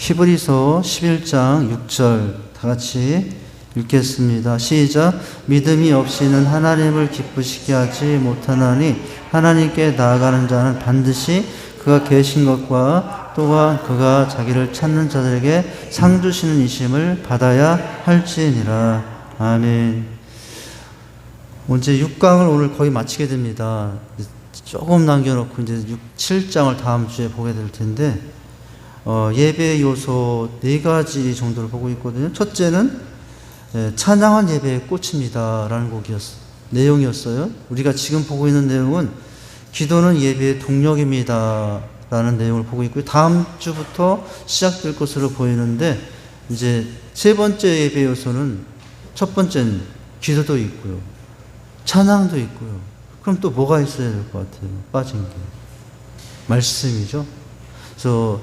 히브리서 11장 6절 다 같이 읽겠습니다. 시작. 믿음이 없이는 하나님을 기쁘시게 하지 못하나니 하나님께 나아가는 자는 반드시 그가 계신 것과 또한 그가 자기를 찾는 자들에게 상 주시는 이심을 받아야 할지니라. 아멘. 이제 6강을 오늘 거의 마치게 됩니다. 조금 남겨놓고 이제 7장을 다음 주에 보게 될 텐데, 예배 요소 4가지 정도를 보고 있거든요. 첫째는 찬양한 예배의 꽃입니다 라는 내용이었어요. 우리가 지금 보고 있는 내용은 기도는 예배의 동력입니다 라는 내용을 보고 있고요. 다음 주부터 시작될 것으로 보이는데, 이제 세 번째 예배 요소는 첫 번째는 기도도 있고요, 찬양도 있고요. 그럼 또 뭐가 있어야 될 것 같아요? 빠진 게 말씀이죠. 그래서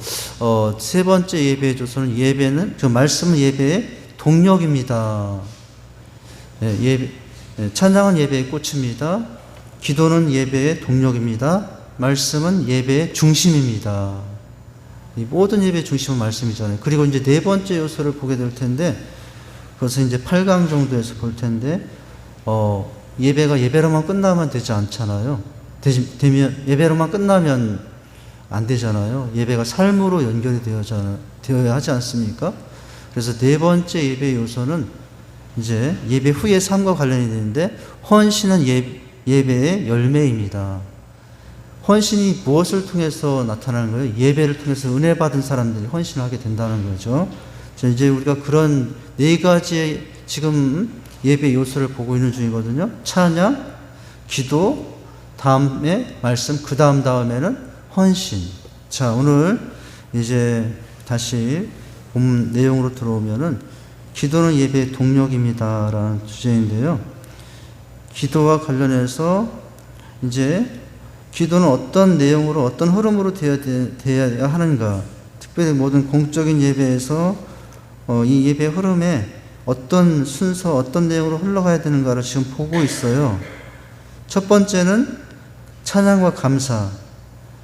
세 번째 예배의 조서는 예배는 그 말씀은 예배의 동력입니다. 찬양은 예배의 꽃입니다. 기도는 예배의 동력입니다. 말씀은 예배의 중심입니다. 이 모든 예배의 중심은 말씀이잖아요. 그리고 이제 네 번째 요소를 보게 될 텐데, 그것은 이제 8강 정도에서 볼 텐데, 예배가 예배로만 끝나면 되지 않잖아요. 예배로만 끝나면 안 되잖아요. 예배가 삶으로 연결이 되어야 하지 않습니까? 그래서 네 번째 예배 요소는 이제 예배 후의 삶과 관련이 되는데, 헌신은 예배의 열매입니다. 헌신이 무엇을 통해서 나타나는 거예요? 예배를 통해서 은혜 받은 사람들이 헌신을 하게 된다는 거죠. 이제 우리가 그런 4가지의 지금 예배 요소를 보고 있는 중이거든요. 찬양, 기도, 다음에 말씀, 그 다음에는 헌신. 자, 오늘 이제 다시 본 내용으로 들어오면은 기도는 예배의 동력입니다 라는 주제인데요. 기도와 관련해서 이제 기도는 어떤 내용으로, 어떤 흐름으로 되어야 하는가, 특별히 모든 공적인 예배에서 이 예배 흐름에 어떤 순서, 어떤 내용으로 흘러가야 되는가를 지금 보고 있어요. 첫 번째는 찬양과 감사.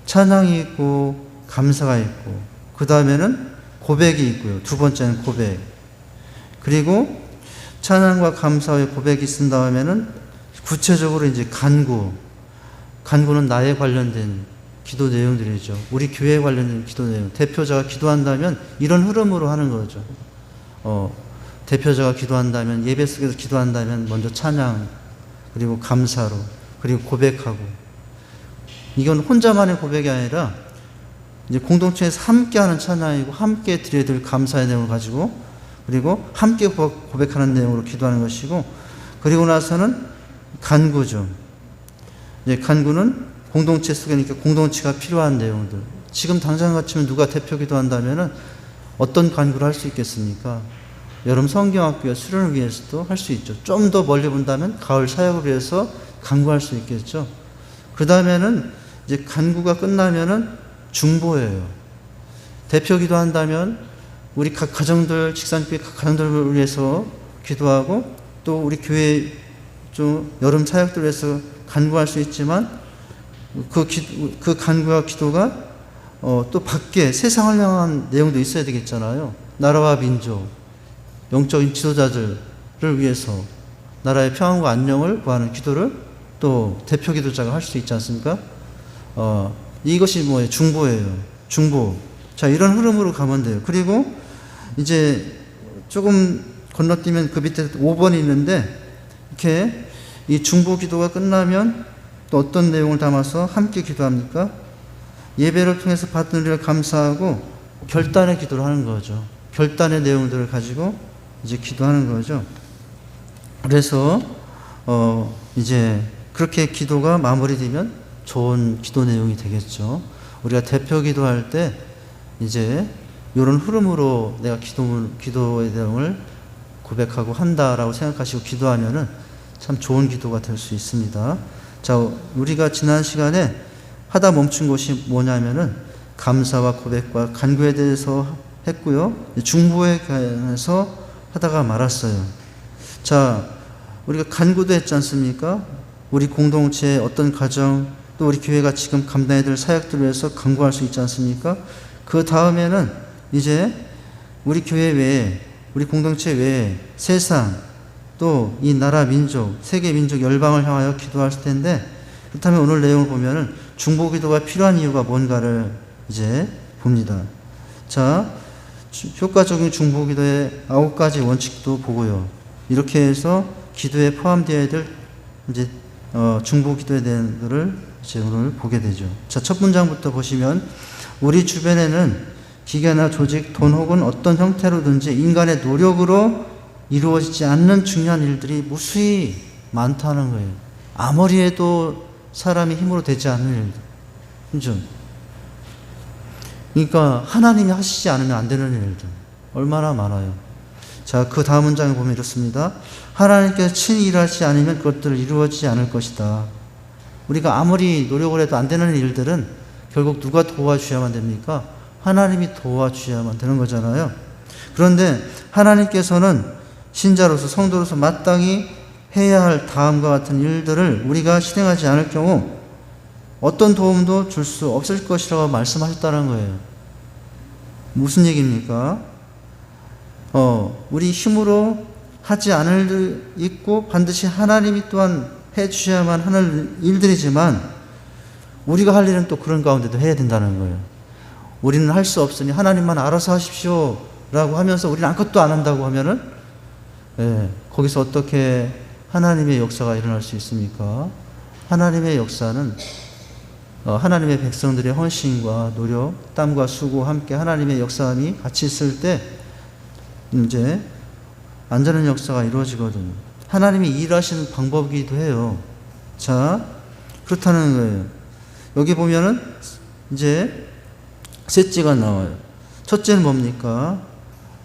찬양이 있고 감사가 있고, 그 다음에는 고백이 있고요. 두 번째는 고백. 그리고 찬양과 감사의 고백이 있은 다음에는 구체적으로 이제 간구. 간구는 나에 관련된 기도 내용들이죠. 우리 교회에 관련된 기도 내용. 대표자가 기도한다면 이런 흐름으로 하는 거죠. 대표자가 기도한다면, 예배 속에서 기도한다면 먼저 찬양, 그리고 감사로, 그리고 고백하고. 이건 혼자만의 고백이 아니라 이제 공동체에서 함께 하는 찬양이고, 함께 드려야 될 감사의 내용을 가지고, 그리고 함께 고백하는 내용으로 기도하는 것이고, 그리고 나서는 간구죠. 이제 간구는 공동체 속이니까 공동체가 필요한 내용들. 지금 당장 같으면 누가 대표 기도한다면은 어떤 간구를 할 수 있겠습니까? 여름 성경학교의 수련을 위해서도 할 수 있죠. 좀 더 멀리 본다면 가을 사역을 위해서 간구할 수 있겠죠. 그 다음에는 이제 간구가 끝나면은 중보예요. 대표 기도한다면 우리 각 가정들, 직산교회 각 가정들을 위해서 기도하고, 또 우리 교회 좀 여름 사역들을 위해서 간구할 수 있지만, 그 간구와 기도가 또 밖에 세상을 향한 내용도 있어야 되겠잖아요. 나라와 민족, 영적인 지도자들을 위해서 나라의 평안과 안녕을 구하는 기도를 또 대표 기도자가 할 수 있지 않습니까? 이것이 뭐예요? 중보예요. 중보. 자, 이런 흐름으로 가면 돼요. 그리고 이제 조금 건너뛰면 그 밑에 5번이 있는데, 이렇게 이 중보 기도가 끝나면 또 어떤 내용을 담아서 함께 기도합니까? 예배를 통해서 받는 은혜를 감사하고 결단의 기도를 하는 거죠. 결단의 내용들을 가지고 이제 기도하는 거죠. 그래서 이제 그렇게 기도가 마무리되면 좋은 기도 내용이 되겠죠. 우리가 대표 기도할 때 이제 이런 흐름으로 내가 기도의 내용을 고백하고 한다라고 생각하시고 기도하면은 참 좋은 기도가 될 수 있습니다. 자, 우리가 지난 시간에 하다 멈춘 것이 뭐냐면은 감사와 고백과 간구에 대해서 했고요. 중보에 관해서 하다가 말았어요. 자, 우리가 간구도 했지 않습니까? 우리 공동체의 어떤 가정, 또 우리 교회가 지금 감당해야 될 사역들을 위해서 간구할 수 있지 않습니까? 그 다음에는 이제 우리 교회 외에, 우리 공동체 외에 세상, 또 이 나라 민족, 세계 민족 열방을 향하여 기도할 텐데, 그렇다면 오늘 내용을 보면은 중보 기도가 필요한 이유가 뭔가를 이제 봅니다. 자, 효과적인 중보 기도의 9가지 원칙도 보고요. 이렇게 해서 기도에 포함되어야 될 이제 중보 기도에 대한 것을 이제 오늘 보게 되죠. 자, 첫 문장부터 보시면 우리 주변에는 기계나 조직, 돈 혹은 어떤 형태로든지 인간의 노력으로 이루어지지 않는 중요한 일들이 무수히 많다는 거예요. 아무리 해도 사람이 힘으로 되지 않는 일들. 그죠? 그러니까 하나님이 하시지 않으면 안 되는 일들 얼마나 많아요. 자, 그 다음 문장을 보면 이렇습니다. 하나님께서 친히 일하지 않으면 그것들을 이루어지지 않을 것이다. 우리가 아무리 노력을 해도 안 되는 일들은 결국 누가 도와주셔야만 됩니까? 하나님이 도와주셔야만 되는 거잖아요. 그런데 하나님께서는 신자로서, 성도로서 마땅히 해야 할 다음과 같은 일들을 우리가 실행하지 않을 경우 어떤 도움도 줄 수 없을 것이라고 말씀하셨다는 거예요. 무슨 얘기입니까? 우리 힘으로 하지 않을 일 있고 반드시 하나님이 또한 해 주셔야만 하는 일들이지만 우리가 할 일은 또 그런 가운데도 해야 된다는 거예요. 우리는 할 수 없으니 하나님만 알아서 하십시오 라고 하면서 우리는 아무것도 안 한다고 하면은 거기서 어떻게 하나님의 역사가 일어날 수 있습니까? 하나님의 역사는 하나님의 백성들의 헌신과 노력, 땀과 수고 함께 하나님의 역사함이 같이 있을 때 이제 안전한 역사가 이루어지거든요. 하나님이 일하시는 방법이기도 해요. 자, 그렇다는 거예요. 여기 보면은 이제 셋째가 나와요. 첫째는 뭡니까?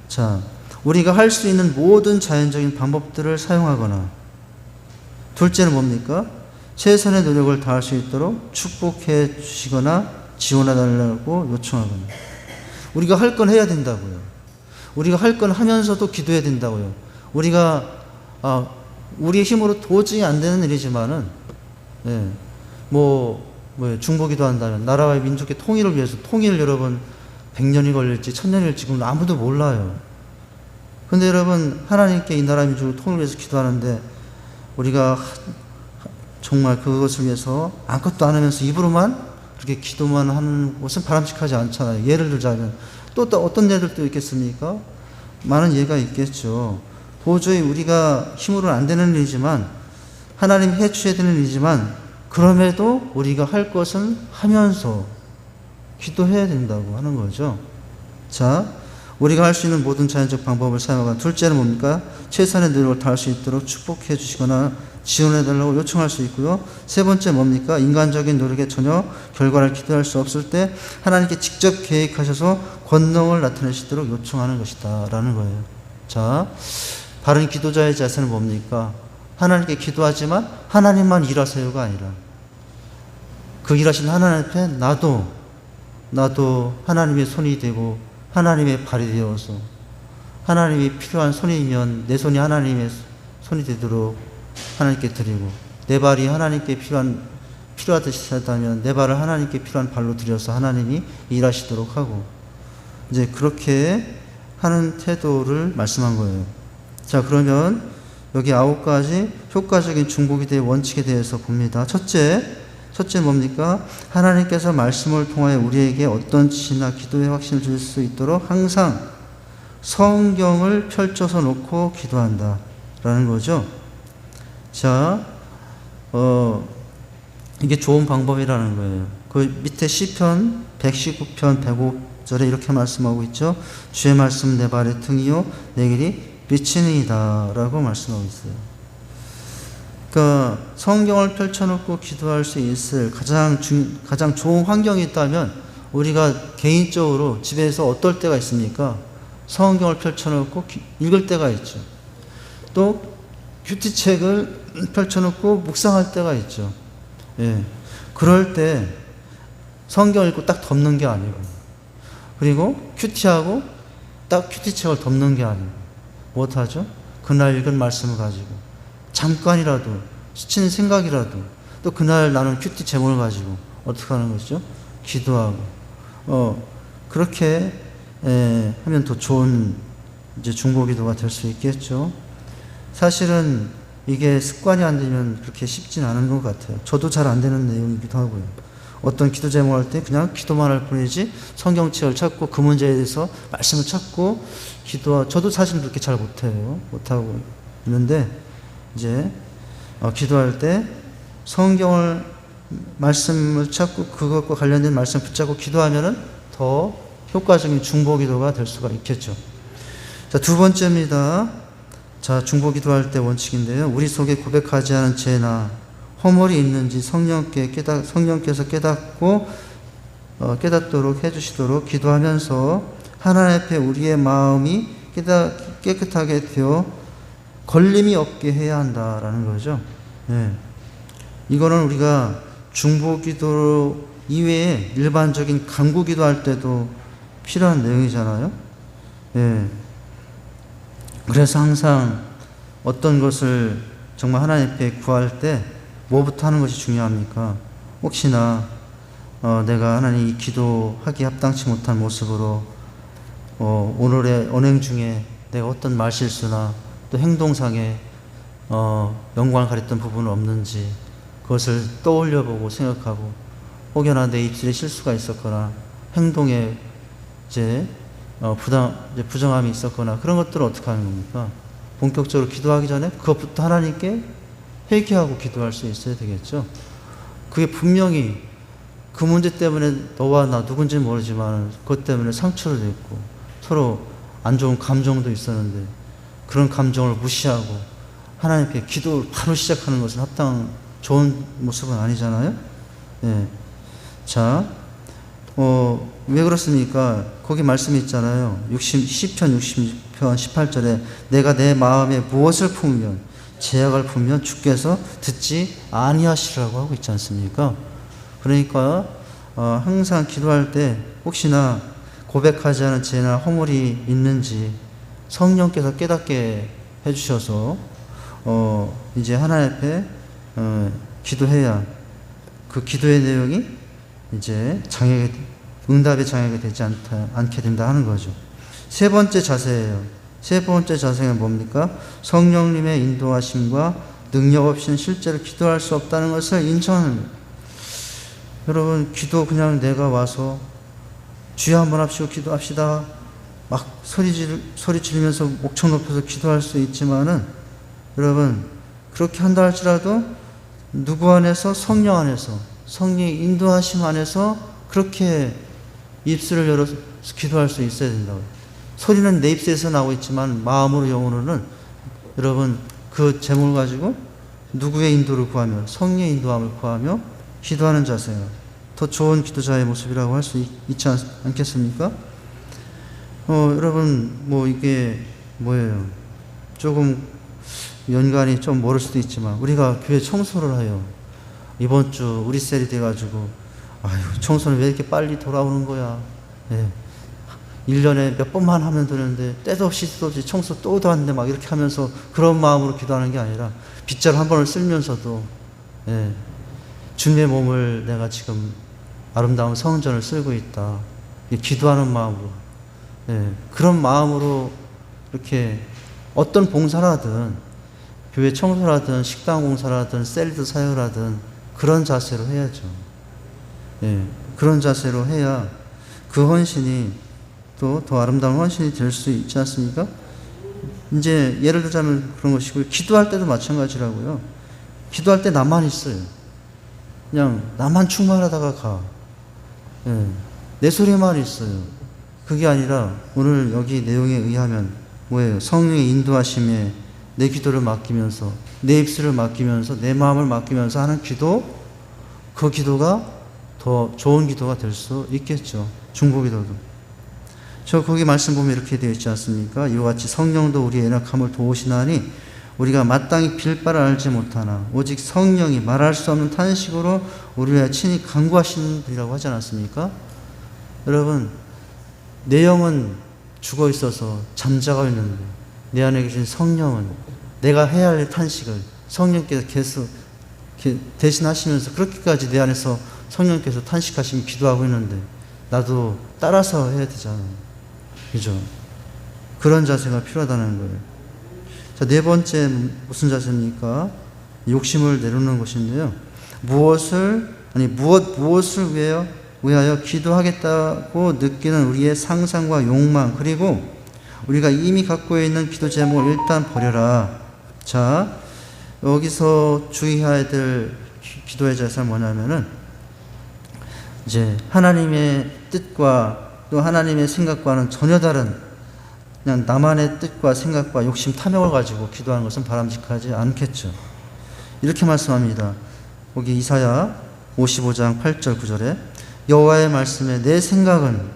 자, 우리가 할 수 있는 모든 자연적인 방법들을 사용하거나, 둘째는 뭡니까? 최선의 노력을 다할 수 있도록 축복해 주시거나 지원해 달라고 요청하거나. 우리가 할 건 해야 된다고요. 우리가 할 건 하면서도 기도해야 된다고요. 우리가 우리의 힘으로 도저히 안 되는 일이지만은 중보기도 한다면 나라와 민족의 통일을 위해서, 통일 여러분 100년이 걸릴지 1000년이 지금 아무도 몰라요. 근데 여러분, 하나님께 이 나라 민족을 통일을 위해서 기도하는데 우리가 정말 그것을 위해서 아무것도 안 하면서 입으로만 그렇게 기도만 하는 것은 바람직하지 않잖아요. 예를 들자면 또 어떤 예들도 있겠습니까? 많은 예가 있겠죠. 도저히 우리가 힘으로는 안 되는 일이지만 하나님이 해 주셔야 되는 일이지만 그럼에도 우리가 할 것은 하면서 기도해야 된다고 하는 거죠. 자, 우리가 할 수 있는 모든 자연적 방법을 사용하거나, 둘째는 뭡니까? 최선의 노력을 다할 수 있도록 축복해 주시거나 지원해 달라고 요청할 수 있고요. 세 번째 뭡니까? 인간적인 노력에 전혀 결과를 기대할 수 없을 때 하나님께 직접 계획하셔서 권능을 나타내시도록 요청하는 것이다 라는 거예요. 자, 바른 기도자의 자세는 뭡니까? 하나님께 기도하지만 하나님만 일하세요가 아니라 그 일하신 하나님 앞에 나도 하나님의 손이 되고 하나님의 발이 되어서 하나님이 필요한 손이면 내 손이 하나님의 손이 되도록 하나님께 드리고, 내 발이 하나님께 필요하듯이 하다면 내 발을 하나님께 필요한 발로 드려서 하나님이 일하시도록 하고, 이제 그렇게 하는 태도를 말씀한 거예요. 자, 그러면 여기 9가지 효과적인 중보기도의 원칙에 대해서 봅니다. 첫째는 뭡니까? 하나님께서 말씀을 통하여 우리에게 어떤 지시나 기도의 확신을 줄 수 있도록 항상 성경을 펼쳐서 놓고 기도한다 라는 거죠. 자, 이게 좋은 방법이라는 거예요. 그 밑에 시편 119편 105절에 이렇게 말씀하고 있죠. 주의 말씀 내 발의 등이요 내 길이 빛이니이다 라고 말씀하고 있어요. 그러니까 성경을 펼쳐놓고 기도할 수 있을 가장 좋은 환경이 있다면 우리가 개인적으로 집에서 어떨 때가 있습니까? 성경을 펼쳐놓고 읽을 때가 있죠. 또 큐티책을 펼쳐놓고 묵상할 때가 있죠. 그럴 때 성경을 읽고 딱 덮는 게 아니고, 그리고 큐티하고 딱 큐티책을 덮는 게 아니고 못하죠? 그날 읽은 말씀을 가지고 잠깐이라도 스치는 생각이라도 또 그날 나눈 큐티 제목을 가지고 어떻게 하는 것이죠? 기도하고 그렇게 하면 더 좋은 이제 중보기도가 될 수 있겠죠. 사실은 이게 습관이 안 되면 그렇게 쉽진 않은 것 같아요. 저도 잘 안 되는 내용이기도 하고요. 어떤 기도 제목 할 때 그냥 기도만 할 뿐이지 성경책을 찾고 그 문제에 대해서 말씀을 찾고 저도 사실 그렇게 잘 못하고 있는데, 이제 기도할 때 말씀을 찾고 그것과 관련된 말씀 붙잡고 기도하면은 더 효과적인 중보기도가 될 수가 있겠죠. 자, 두 번째입니다. 자, 중보기도할 때 원칙인데요. 우리 속에 고백하지 않은 죄나 허물이 있는지 성령께서 깨닫도록 해주시도록 기도하면서 하나님 앞에 우리의 마음이 깨끗하게 되어 걸림이 없게 해야 한다라는 거죠. 이거는 우리가 중보기도 이외에 일반적인 간구기도 할 때도 필요한 내용이잖아요. 그래서 항상 어떤 것을 정말 하나님 앞에 구할 때 뭐부터 하는 것이 중요합니까? 혹시나 내가 하나님 이 기도하기 합당치 못한 모습으로 오늘의 언행 중에 내가 어떤 말실수나 또 행동상에 영광을 가렸던 부분은 없는지 그것을 떠올려보고 생각하고, 혹여나 내 입술에 실수가 있었거나 행동에 부정함이 있었거나 그런 것들을 어떻게 하는 겁니까? 본격적으로 기도하기 전에 그것부터 하나님께 회개하고 기도할 수 있어야 되겠죠. 그게 분명히 그 문제 때문에 너와 나 누군지는 모르지만 그것 때문에 상처를 냈고 서로 안 좋은 감정도 있었는데 그런 감정을 무시하고 하나님께 기도를 바로 시작하는 것은 좋은 모습은 아니잖아요. 자, 왜 그렇습니까? 거기 말씀이 있잖아요. 시편 60편 18절에 내가 내 마음에 무엇을 품으면 제약을 품으면 주께서 듣지 아니하시라고 하고 있지 않습니까? 그러니까 항상 기도할 때 혹시나 고백하지 않은 죄나 허물이 있는지 성령께서 깨닫게 해주셔서 이제 하나님 앞에 기도해야 그 기도의 내용이 이제 응답의 장애가 되지 않게 된다 하는 거죠. 세 번째 자세예요. 세 번째 자세는 뭡니까? 성령님의 인도하심과 능력 없이는 실제로 기도할 수 없다는 것을 인정하는 거예요. 여러분, 기도 그냥 내가 와서 주여 한번 합시고 기도합시다 막 소리 지르면서 목청 높여서 기도할 수 있지만은, 여러분 그렇게 한다 할지라도 누구 안에서? 성령 안에서, 성령의 인도하심 안에서 그렇게 입술을 열어서 기도할 수 있어야 된다고요. 소리는 내 입술에서 나오고 있지만 마음으로 영으로는 여러분 그 제목을 가지고 누구의 인도를 구하며 성령의 인도함을 구하며 기도하는 자세가 더 좋은 기도자의 모습이라고 할 수 있지 않겠습니까? 여러분 이게 뭐예요? 조금 연관이 좀 멀을 수도 있지만 우리가 교회 청소를 해요. 이번 주 우리 셀이 돼가지고 청소는 왜 이렇게 빨리 돌아오는 거야? 1년에 몇 번만 하면 되는데 때도 없이 청소 또도 하는데 막 이렇게 하면서 그런 마음으로 기도하는 게 아니라 빗자루 한 번을 쓸면서도 주님의 몸을 내가 지금 아름다운 성전을 쓸고 있다. 기도하는 마음으로, 그런 마음으로 이렇게 어떤 봉사라든 교회 청소라든 식당 공사라든 셀리드 사역을 그런 자세로 해야죠. 그런 자세로 해야 그 헌신이 또 더 아름다운 헌신이 될 수 있지 않습니까? 이제 예를 들자면 그런 것이고요. 기도할 때도 마찬가지라고요. 기도할 때 나만 있어요. 그냥 나만 충만하다가 가. 내 소리만 있어요. 그게 아니라 오늘 여기 내용에 의하면 뭐예요? 성령의 인도하심에 내 기도를 맡기면서 내 입술을 맡기면서 내 마음을 맡기면서 하는 기도, 그 기도가 더 좋은 기도가 될 수 있겠죠. 중보기도도. 거기 말씀 보면 이렇게 되어 있지 않습니까? 이와 같이 성령도 우리의 연약함을 도우시나니 우리가 마땅히 빌 바를 알지 못하나 오직 성령이 말할 수 없는 탄식으로 우리와 친히 간구하시는 분이라고 하지 않았습니까? 여러분, 내 영은 죽어 있어서 잠자고 있는데 내 안에 계신 성령은 내가 해야 할 탄식을 성령께서 계속 대신하시면서 그렇게까지 내 안에서 성령께서 탄식하시며 기도하고 있는데 나도 따라서 해야 되잖아요. 그죠? 그런 자세가 필요하다는 거예요. 자, 네 번째 무슨 자세입니까? 욕심을 내려놓는 것인데요. 무엇을 위하여 기도하겠다고 느끼는 우리의 상상과 욕망, 그리고 우리가 이미 갖고 있는 기도 제목을 일단 버려라. 자, 여기서 주의해야 될 기도의 자세는 뭐냐면은, 이제 하나님의 뜻과 또 하나님의 생각과는 전혀 다른 그냥 나만의 뜻과 생각과 욕심, 탐욕을 가지고 기도하는 것은 바람직하지 않겠죠. 이렇게 말씀합니다. 거기 이사야 55장 8절 9절에 여호와의 말씀에 내 생각은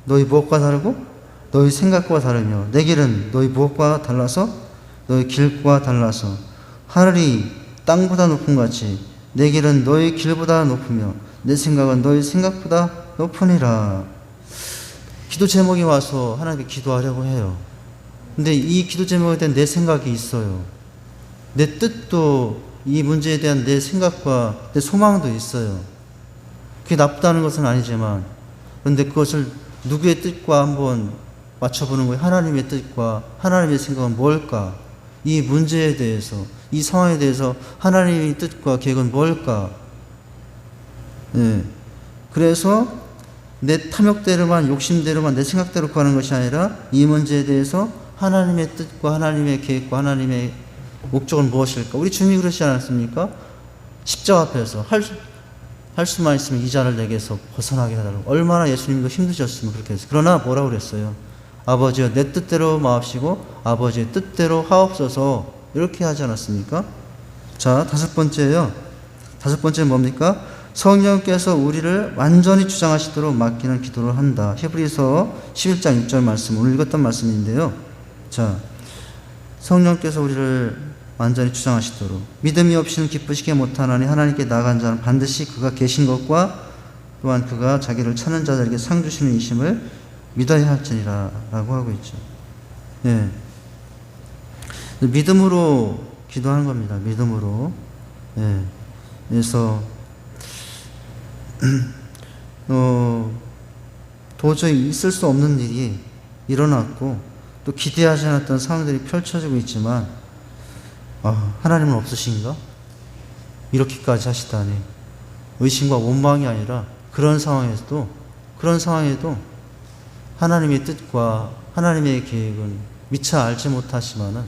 너희 무엇과 다르고 너희 생각과 다르며 내 길은 너희 무엇과 달라서 너희 길과 달라서 하늘이 땅보다 높은 같이 내 길은 너희 길보다 높으며 내 생각은 너희 생각보다 높으니라. 기도 제목이 와서 하나님께 기도하려고 해요. 근데 이 기도 제목에 대한 내 생각이 있어요. 내 뜻도 이 문제에 대한 내 생각과 내 소망도 있어요. 그게 나쁘다는 것은 아니지만, 그런데 그것을 누구의 뜻과 한번 맞춰보는 거예요. 하나님의 뜻과 하나님의 생각은 뭘까? 이 문제에 대해서, 이 상황에 대해서 하나님의 뜻과 계획은 뭘까? 네. 그래서 내 탐욕대로만, 욕심대로만, 내 생각대로 가는 것이 아니라 이 문제에 대해서 하나님의 뜻과 하나님의 계획과 하나님의 목적은 무엇일까? 우리 주님이 그러지 않았습니까? 십자가 앞에서 할 수만 있으면 이 잔을 내게서 벗어나게 해달라고. 얼마나 예수님도 힘드셨으면 그렇게 했어요. 그러나 뭐라고 그랬어요? 아버지여 내 뜻대로 마옵시고 아버지의 뜻대로 하옵소서, 이렇게 하지 않았습니까? 자, 다섯 번째는 뭡니까? 성령께서 우리를 완전히 주장하시도록 맡기는 기도를 한다. 히브리서 11장 6절 말씀, 오늘 읽었던 말씀인데요. 자, 성령께서 우리를 완전히 주장하시도록, 믿음이 없이는 기쁘시게 못하나니 하나님께 나아간 자는 반드시 그가 계신 것과 또한 그가 자기를 찾는 자들에게 상 주시는 이심을 믿어야 할지니라 라고 하고 있죠. 예. 믿음으로 기도하는 겁니다. 믿음으로. 예. 그래서 도저히 있을 수 없는 일이 일어났고 또 기대하지 않았던 상황들이 펼쳐지고 있지만, 하나님은 없으신가? 이렇게까지 하시다니. 의심과 원망이 아니라 그런 상황에도 하나님의 뜻과 하나님의 계획은 미처 알지 못하지만은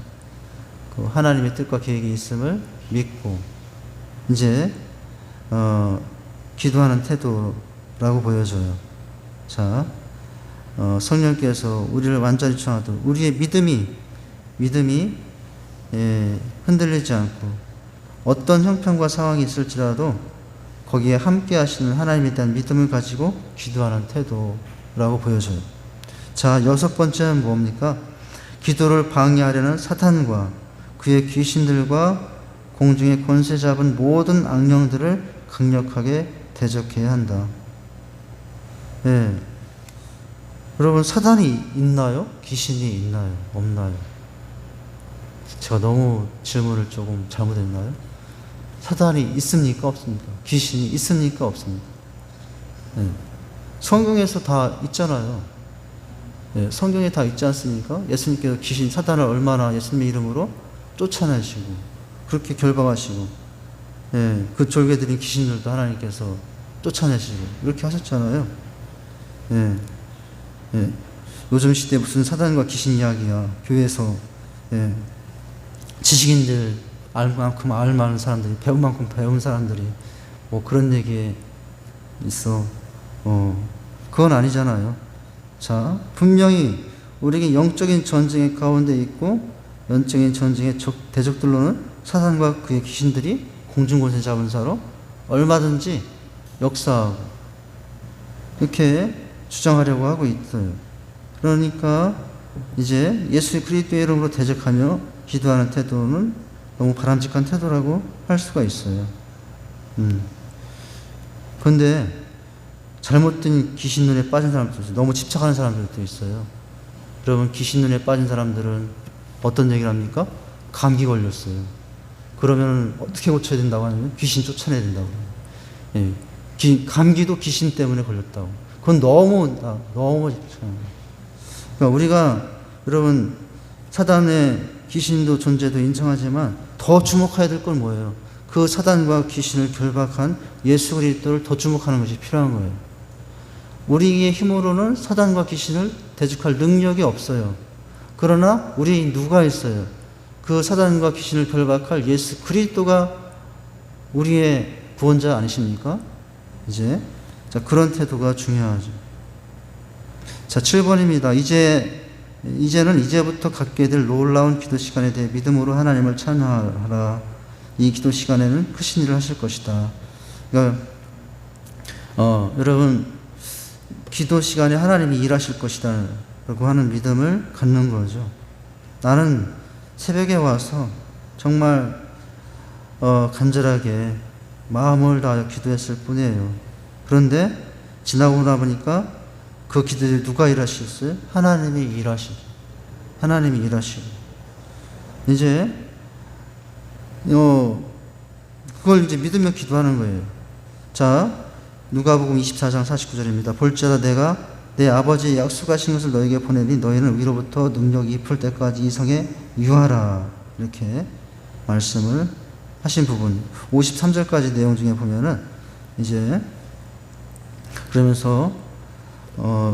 그 하나님의 뜻과 계획이 있음을 믿고 이제 기도하는 태도라고 보여져요. 자, 성령께서 우리를 완전히 주장하도록 우리의 믿음이 흔들리지 않고 어떤 형편과 상황이 있을지라도 거기에 함께 하시는 하나님에 대한 믿음을 가지고 기도하는 태도라고 보여져요. 자, 여섯 번째는 뭡니까? 기도를 방해하려는 사탄과 그의 귀신들과 공중의 권세 잡은 모든 악령들을 강력하게 대적해야 한다. 예. 여러분, 사단이 있나요? 귀신이 있나요? 없나요? 제가 너무 질문을 조금 잘못했나요? 사단이 있습니까? 없습니까? 귀신이 있습니까? 없습니까? 예. 성경에서 다 있잖아요. 예. 성경에 다 있지 않습니까? 예수님께서 사단을 얼마나 예수님의 이름으로 쫓아내시고 그렇게 결박하시고, 예. 그 졸개들인 귀신들도 하나님께서 쫓아내시고 이렇게 하셨잖아요. 예. 예. 요즘 시대에 무슨 사단과 귀신 이야기야. 교회에서 지식인들, 알 만큼 알 많은 사람들이, 배운 만큼 배운 사람들이 뭐 그런 얘기에 있어. 그건 아니잖아요. 자, 분명히 우리에게 영적인 전쟁의 가운데 있고 영적인 전쟁의 대적들로는 사단과 그의 귀신들이 공중권세 잡은 자로 얼마든지 역사하고 이렇게 주장하려고 하고 있어요. 그러니까 이제 예수 그리스도의 이름으로 대적하며 기도하는 태도는 너무 바람직한 태도라고 할 수가 있어요. 그런데 잘못된 귀신 눈에 빠진 사람들도 있어요. 너무 집착하는 사람들도 있어요. 여러분, 귀신 눈에 빠진 사람들은 어떤 얘기를 합니까? 감기 걸렸어요. 그러면 어떻게 고쳐야 된다고 하냐면 귀신 쫓아내야 된다고. 예. 감기도 귀신 때문에 걸렸다고. 그건 너무 집착합니다. 그러니까 우리가 여러분 사단의 귀신도 존재도 인정하지만 더 주목해야 될 건 뭐예요? 그 사단과 귀신을 결박한 예수 그리스도를 더 주목하는 것이 필요한 거예요. 우리의 힘으로는 사단과 귀신을 대적할 능력이 없어요. 그러나 우리 누가 있어요? 그 사단과 귀신을 결박할 예수 그리스도가 우리의 구원자 아니십니까? 자, 그런 태도가 중요하죠. 자, 7번입니다. 이제는 이제부터 갖게 될 놀라운 기도 시간에 대해 믿음으로 하나님을 찬양하라. 이 기도 시간에는 크신 일을 하실 것이다. 그러니까 여러분 기도 시간에 하나님이 일하실 것이다 라고 하는 믿음을 갖는 거죠. 나는 새벽에 와서 정말 간절하게 마음을 다하여 기도했을 뿐이에요. 그런데 지나고 나보니까 그 기도에 누가 일하셨어요? 하나님이 일하시고 하나님이 일하시고 이제 그걸 이제 믿으며 기도하는 거예요. 자, 누가복음 24장 49절입니다. 볼지어다 내가 내 아버지의 약속하신 것을 너에게 보내니 너희는 위로부터 능력이 입을 때까지 이 성에 유하라. 이렇게 말씀을 하신 부분 53절까지 내용 중에 보면은 이제 그러면서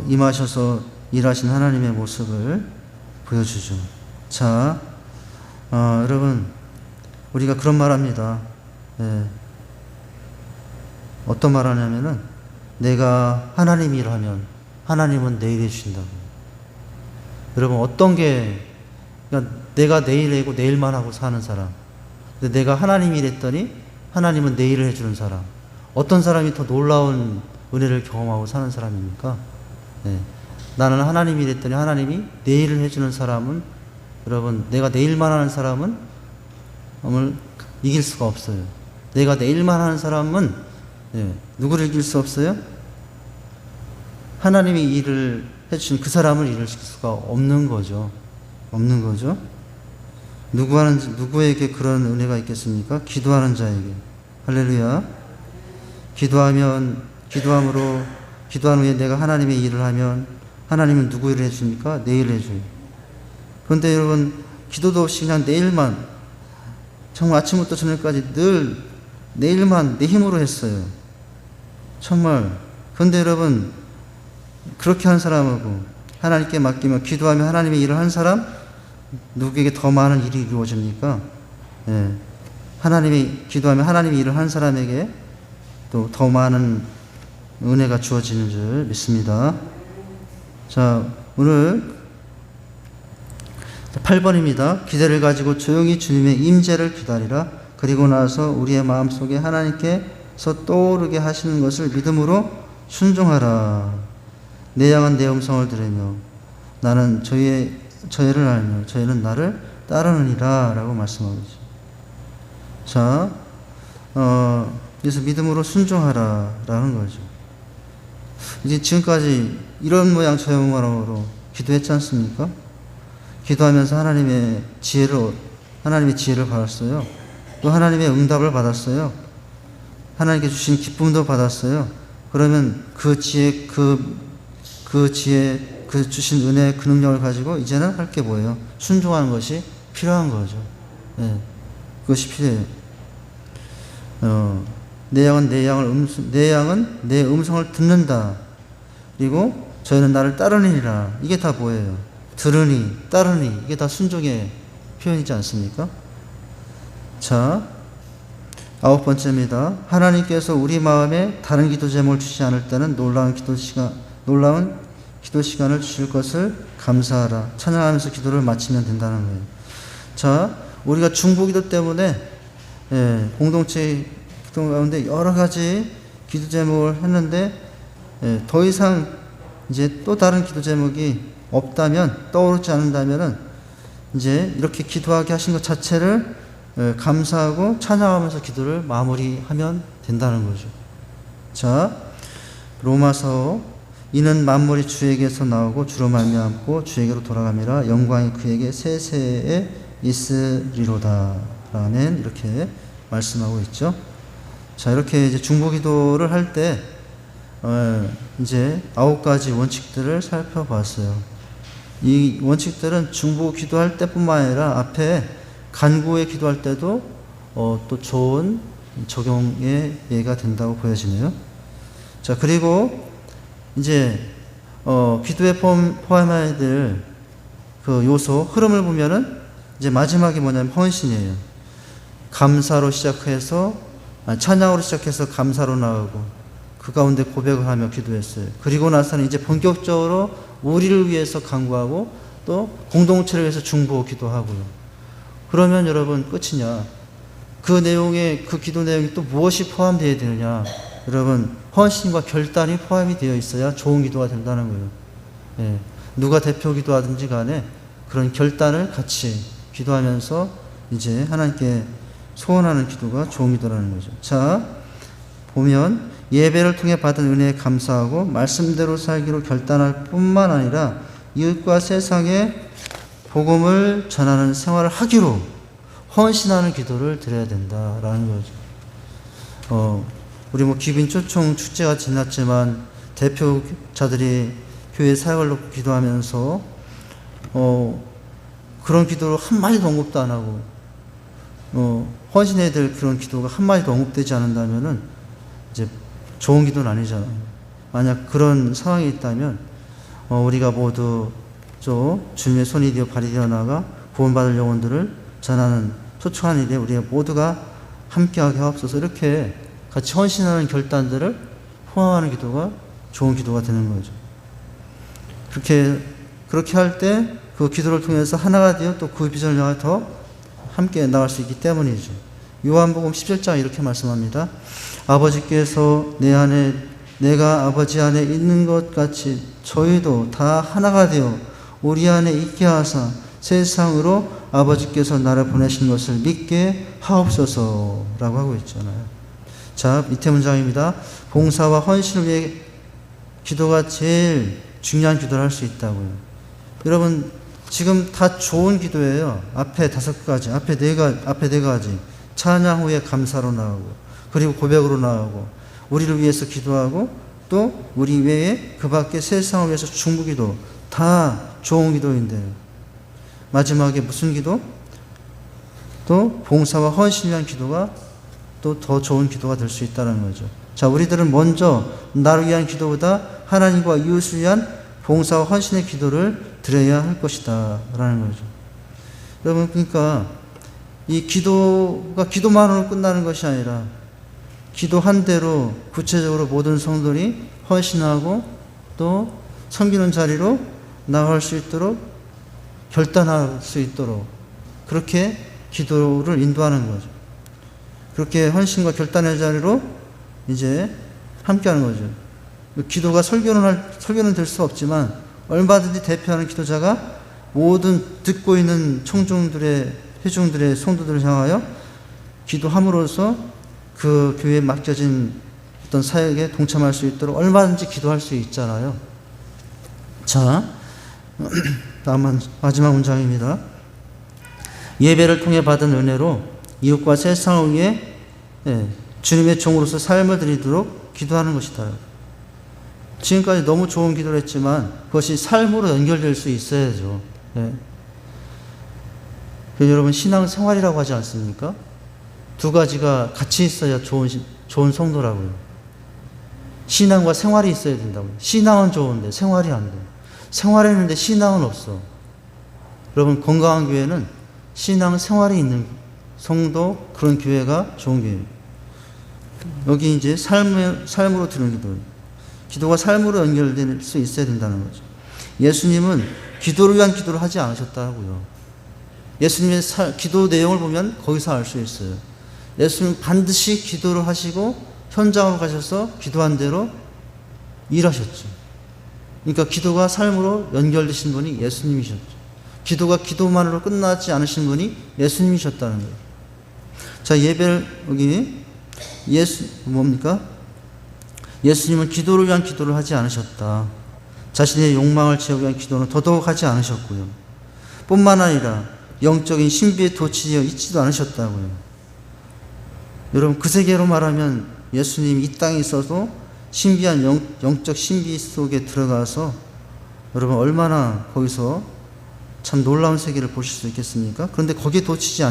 임하셔서 일하신 하나님의 모습을 보여주죠. 자, 여러분 우리가 그런 말 합니다. 어떤 말 하냐면은 내가 하나님 일하면 하나님은 내일 해주신다고. 여러분 어떤 게 그러니까 내가 내일 하고 내일만 하고 사는 사람, 근데 내가 하나님 일했더니 하나님은 내일을 해주는 사람, 어떤 사람이 더 놀라운 은혜를 경험하고 사는 사람입니까? 나는 하나님 일했더니 하나님이 내일을 해주는 사람은 여러분 내가 내일만 하는 사람은 이길 수가 없어요. 내가 내일만 하는 사람은 누구를 이길 수 없어요? 하나님이 일을 해주신 그 사람을 이길 수가 없는 거죠. 없는 거죠. 누구에게 그런 은혜가 있겠습니까? 기도하는 자에게. 할렐루야. 기도한 후에 내가 하나님의 일을 하면 하나님은 누구 일을 해줍니까? 내 일을 해줘요. 그런데 여러분 기도도 없이 그냥 내일만 정말 아침부터 저녁까지 늘 내일만 내 힘으로 했어요. 정말. 그런데 여러분 그렇게 한 사람하고 하나님께 맡기며 기도하며 하나님의 일을 한 사람 누구에게 더 많은 일이 이루어집니까? 하나님이 기도하며 하나님의 일을 한 사람에게 또 더 많은 은혜가 주어지는 줄 믿습니다. 자, 오늘 8번입니다. 기대를 가지고 조용히 주님의 임재를 기다리라. 그리고 나서 우리의 마음속에 하나님께서 떠오르게 하시는 것을 믿음으로 순종하라. 내 양은 내 음성을 들으며 나는 저희를 알며 저희는 나를 따르느니라 라고 말씀하고 있죠. 자, 그래서 믿음으로 순종하라 라는 거죠. 이제 지금까지 이런 모양 저 모양으로 기도했지 않습니까? 기도하면서 하나님의 지혜를 받았어요. 또 하나님의 응답을 받았어요. 하나님께 주신 기쁨도 받았어요. 그러면 그 지혜, 그 주신 은혜, 그 능력을 가지고 이제는 할 게 뭐예요? 순종하는 것이 필요한 거죠. 그것이 필요해요. 내 양은 내 음성을 듣는다. 그리고 저희는 나를 따르니라. 이게 다 뭐예요? 들으니, 따르니. 이게 다 순종의 표현이지 않습니까? 자, 9번째입니다. 하나님께서 우리 마음에 다른 기도 제목을 주지 않을 때는 놀라운 기도 시간을 주실 것을 감사하라. 찬양하면서 기도를 마치면 된다는 거예요. 자, 우리가 중보기도 때문에 공동체 기도 가운데 여러 가지 기도 제목을 했는데 더 이상 이제 또 다른 기도 제목이 없다면, 떠오르지 않는다면은 이제 이렇게 기도하게 하신 것 자체를 감사하고 찬양하면서 기도를 마무리하면 된다는 거죠. 자, 로마서 이는 만물이 주에게서 나오고 주로 말미암고 주에게로 돌아감이라 영광이 그에게 세세에 있으리로다. 라멘. 이렇게 말씀하고 있죠. 자, 이렇게 이제 중보기도를 할 때 이제 9가지 원칙들을 살펴봤어요. 이 원칙들은 중보 기도할 때뿐만 아니라 앞에 간구에 기도할 때도 또 좋은 적용의 예가 된다고 보여지네요. 자, 그리고 이제 기도에 포함해야 될 그 요소 흐름을 보면은 이제 마지막이 뭐냐면 헌신이에요. 감사로 시작해서 찬양으로 시작해서 감사로 나가고 그 가운데 고백을 하며 기도했어요. 그리고 나서는 이제 본격적으로 우리를 위해서 간구하고 또 공동체를 위해서 중보 기도하고요. 그러면 여러분 끝이냐? 그 내용에 그 기도 내용이 또 무엇이 포함되어야 되느냐? 여러분 헌신과 결단이 포함이 되어 있어야 좋은 기도가 된다는 거예요. 예. 누가 대표 기도하든지 간에 그런 결단을 같이 기도하면서 이제 하나님께 소원하는 기도가 좋은 기도라는 거죠. 자, 보면 예배를 통해 받은 은혜에 감사하고 말씀대로 살기로 결단할 뿐만 아니라 이웃과 세상에 복음을 전하는 생활을 하기로 헌신하는 기도를 드려야 된다라는 거죠. 우리 기빈 초청 축제가 지났지만 대표자들이 교회 사역을 놓고 기도하면서 그런 기도를 한마디도 언급도 안 하고 헌신해야 될 그런 기도가 한마디도 언급되지 않는다면은 이제 좋은 기도는 아니잖아요. 만약 그런 상황이 있다면 우리가 모두 주님의 손이 되어 발이 되어 나가 구원받을 영혼들을 전하는 소중한 일에 우리가 모두가 함께하게 하옵소서. 이렇게 같이 헌신하는 결단들을 포함하는 기도가 좋은 기도가 되는 거죠. 그렇게 할 때 그 기도를 통해서 하나가 되어 또 그 비전을 향해 더 함께 나갈 수 있기 때문이죠. 요한복음 17장 이렇게 말씀합니다. 아버지께서 내 안에 내가 아버지 안에 있는 것 같이 저희도 다 하나가 되어 우리 안에 있게 하사 세상으로 아버지께서 나를 보내신 것을 믿게 하옵소서라고 하고 있잖아요. 자, 밑에 문장입니다. 봉사와 헌신을 위해 기도가 제일 중요한 기도를 할 수 있다고요. 여러분 지금 다 좋은 기도예요. 앞에 5가지, 앞에 네 가지. 찬양 후에 감사로 나오고, 그리고 고백으로 나오고, 우리를 위해서 기도하고, 또 우리 외에 그 밖에 세상을 위해서 중보기도 다 좋은 기도인데요. 마지막에 무슨 기도? 또 봉사와 헌신을 위한 기도가 또 더 좋은 기도가 될 수 있다는 거죠. 자, 우리들은 먼저 나를 위한 기도보다 하나님과 이웃을 위한 봉사와 헌신의 기도를 드려야 할 것이다 라는 거죠. 여러분, 그러니까 이 기도가 기도만으로 끝나는 것이 아니라 기도한 대로 구체적으로 모든 성도들이 헌신하고 또 섬기는 자리로 나아갈 수 있도록 결단할 수 있도록 그렇게 기도를 인도하는 거죠. 그렇게 헌신과 결단의 자리로 이제 함께하는 거죠. 기도가 설교는 될 수 없지만 얼마든지 대표하는 기도자가 모든 듣고 있는 회중들의 성도들을 향하여 기도함으로써 그 교회에 맡겨진 어떤 사역에 동참할 수 있도록 얼마든지 기도할 수 있잖아요. 자, 다음 마지막 문장입니다. 예배를 통해 받은 은혜로 이웃과 세상을 위해 주님의 종으로서 삶을 드리도록 기도하는 것이다. 지금까지 너무 좋은 기도를 했지만 그것이 삶으로 연결될 수 있어야죠. 여러분 신앙생활이라고 하지 않습니까? 두 가지가 같이 있어야 좋은 성도라고요. 신앙과 생활이 있어야 된다고요. 신앙은 좋은데 생활이 안 돼. 생활했는데 신앙은 없어. 여러분 건강한 교회는 신앙 생활이 있는 성도, 그런 교회가 좋은 교회예요. 여기 이제 삶으로 드리는 기도. 기도가 삶으로 연결될 수 있어야 된다는 거죠. 예수님은 기도를 위한 기도를 하지 않으셨다고요. 예수님의 기도 내용을 보면 거기서 알 수 있어요. 예수님은 반드시 기도를 하시고 현장으로 가셔서 기도한 대로 일하셨죠. 그러니까 기도가 삶으로 연결되신 분이 예수님이셨죠. 기도가 기도만으로 끝나지 않으신 분이 예수님이셨다는 거예요. 자, 예배를 여기 뭡니까? 예수님은 기도를 위한 기도를 하지 않으셨다. 자신의 욕망을 채우기 위한 기도는 더더욱 하지 않으셨고요. 뿐만 아니라 영적인 신비에 도취되어 있지도 않으셨다고요. 여러분 그 세계로 말하면 예수님이 이 땅에 있어도 신비한 영적 신비 속에 들어가서 여러분 얼마나 거기서 참 놀라운 세계를 보실 수 있겠습니까? 그런데 거기에 도취해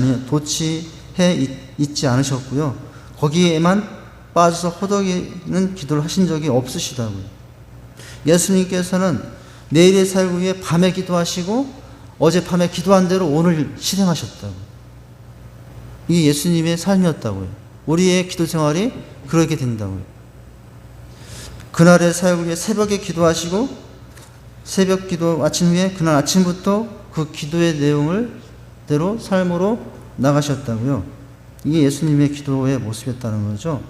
있지 않으셨고요. 거기에만 빠져서 허덕이는 기도를 하신 적이 없으시다고요. 예수님께서는 내일의 사역 위에 밤에 기도하시고 어젯밤에 기도한 대로 오늘 실행하셨다고. 이게 예수님의 삶이었다고요. 우리의 기도 생활이 그렇게 된다고요. 그날의 사역을 위해 새벽에 기도하시고 새벽 기도 마친 후에 그날 아침부터 그 기도의 내용을 대로 삶으로 나가셨다고요. 이게 예수님의 기도의 모습이었다는 거죠.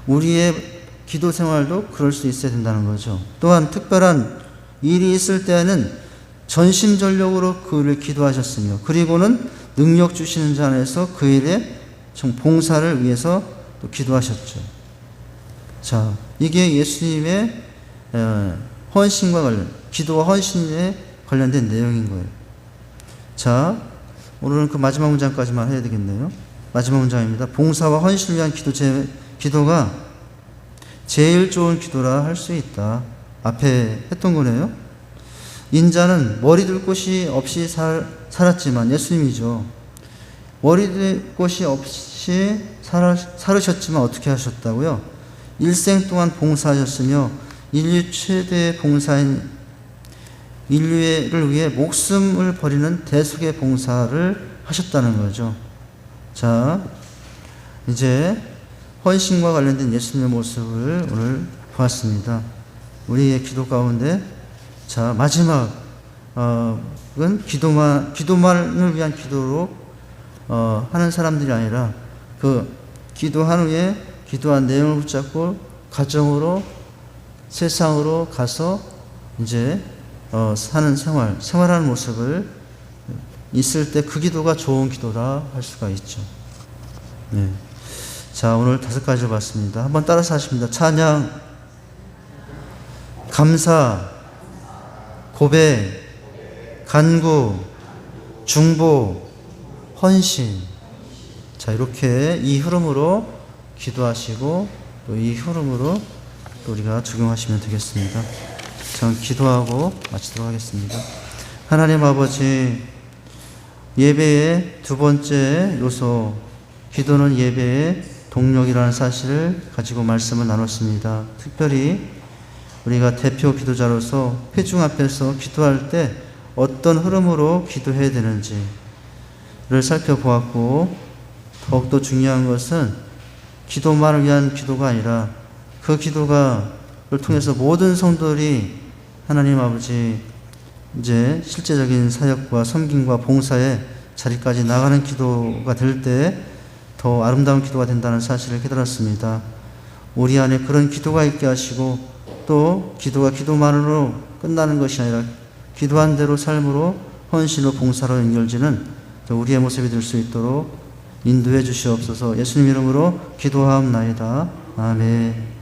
우리의 기도 생활도 그럴 수 있어야 된다는 거죠. 또한 특별한 일이 있을 때에는 전심전력으로 그 일을 기도하셨으며 그리고는 능력 주시는 자 안에서 그 일에 봉사를 위해서 또 기도하셨죠. 자, 이게 예수님의 헌신과 기도와 헌신에 관련된 내용인 거예요. 자, 오늘은 그 마지막 문장까지만 해야 되겠네요. 마지막 문장입니다. 봉사와 헌신을 위한 기도가 제일 좋은 기도라 할 수 있다. 앞에 했던 거네요. 인자는 머리 둘 곳이 없이 살았지만, 예수님이죠. 머리 둘 곳이 없이 살으셨지만 어떻게 하셨다고요? 일생 동안 봉사하셨으며 인류 최대의 봉사인 인류를 위해 목숨을 버리는 대속의 봉사를 하셨다는 거죠. 자, 이제 헌신과 관련된 예수님의 모습을 오늘 보았습니다. 우리의 기도 가운데 자, 마지막은 기도만을 위한 기도로 하는 사람들이 아니라 그 기도한 후에 기도한 내용을 붙잡고 가정으로 세상으로 가서 이제 사는 생활하는 모습을 있을 때 그 기도가 좋은 기도라 할 수가 있죠. 네. 자, 오늘 5가지를 봤습니다. 한번 따라서 하십니다. 찬양, 감사, 고백, 간구, 중보, 헌신. 자, 이렇게 이 흐름으로 기도하시고 또 이 흐름으로 또 우리가 적용하시면 되겠습니다. 저는 기도하고 마치도록 하겠습니다. 하나님 아버지, 예배의 두 번째 요소, 기도는 예배의 동력이라는 사실을 가지고 말씀을 나눴습니다. 특별히 우리가 대표 기도자로서 회중 앞에서 기도할 때 어떤 흐름으로 기도해야 되는지를 살펴보았고, 더욱더 중요한 것은 기도만을 위한 기도가 아니라 그 기도를 통해서 모든 성도들이 하나님 아버지 이제 실제적인 사역과 섬김과 봉사의 자리까지 나가는 기도가 될 때 더 아름다운 기도가 된다는 사실을 깨달았습니다. 우리 안에 그런 기도가 있게 하시고 또 기도가 기도만으로 끝나는 것이 아니라 기도한 대로 삶으로 헌신으로 봉사로 연결되는 우리의 모습이 될 수 있도록 인도해 주시옵소서. 예수님 이름으로 기도하옵나이다. 아멘.